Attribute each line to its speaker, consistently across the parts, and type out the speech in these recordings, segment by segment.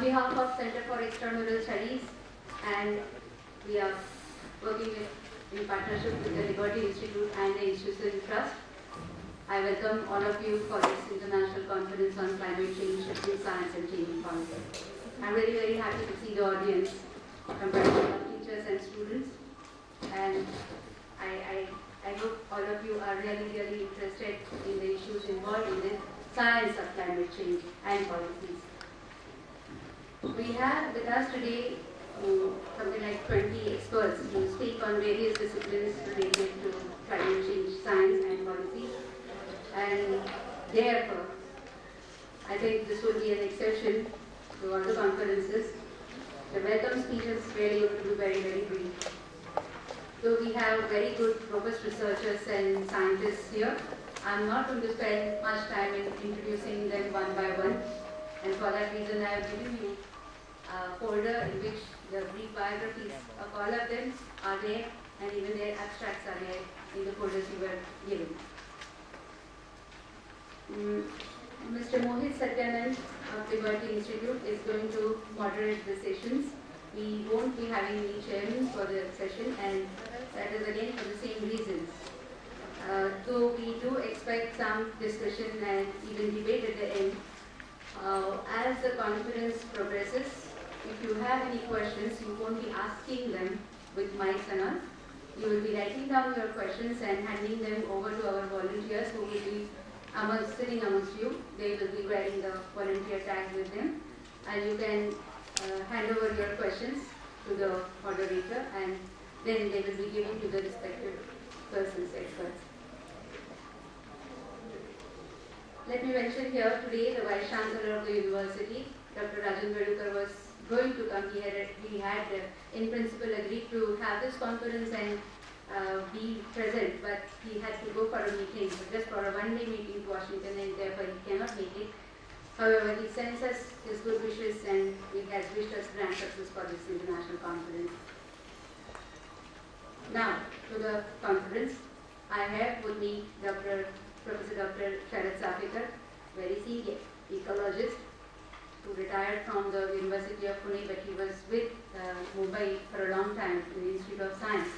Speaker 1: behalf of Center for Extramural Studies, and we are working in partnership with the Liberty Institute and the Institution Trust, I welcome all of you for this international conference on climate change, shifting science and changing policy. I'm very, very happy to see the audience, comprising of teachers and students, and I hope all of you are really, really interested in the issues involved in the science of climate change and policies. We have with us today something like 20 experts to speak on various disciplines related to climate change science and policy. And therefore, I think this will be an exception to all the conferences. The welcome speech is really going to be very, very brief. So we have very good, robust researchers and scientists here. I'm not going to spend much time in introducing them one by one. And for that reason, I have given you a folder in which the brief biographies of all of them are there, and even their abstracts are there in the folders you were given. Mr. Mohit Satyanand of Liberty Institute is going to moderate the sessions. We won't be having any chairman for the session, and that is again for the same reasons. Though we do expect some discussion and even debate at the end, as the conference progresses, if you have any questions, you won't be asking them with mics and all. You will be writing down your questions and handing them over to our volunteers who will be sitting amongst you. They will be wearing the volunteer tag with them, and you can hand over your questions to the moderator, and then they will be given to the respective persons, experts. Let me mention here today the Vice Chancellor of the University, Dr. Rajan Bedukar, was going to come. He had in principle agreed to have this conference and be present, but he had to go for a meeting, just for a one-day meeting to Washington, and therefore he cannot make it. However, he sends us his good wishes, and he has wished us grand success for this international conference. Now, to the conference, I have with me Professor Dr. Sharad Safekar, very senior ecologist, who retired from the University of Pune, but he was with Mumbai for a long time in the Institute of Science.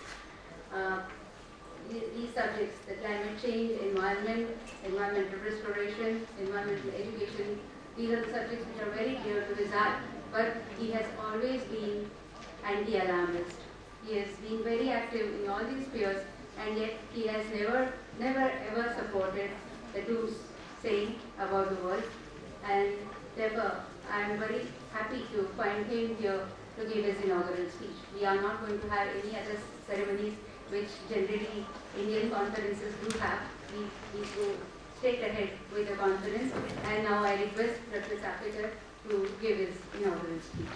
Speaker 1: These subjects, the climate change, environment, environmental restoration, environmental education, these are the subjects which are very dear to his heart, but he has always been anti-alarmist. He has been very active in all these spheres, and yet he has never ever supported the doomsaying about the world, and therefore I am very happy to find him here to give his inaugural speech. We are not going to have any other ceremonies which generally Indian conferences do have. We go straight ahead with the conference, and now I request Dr. Safekar to give his inaugural speech.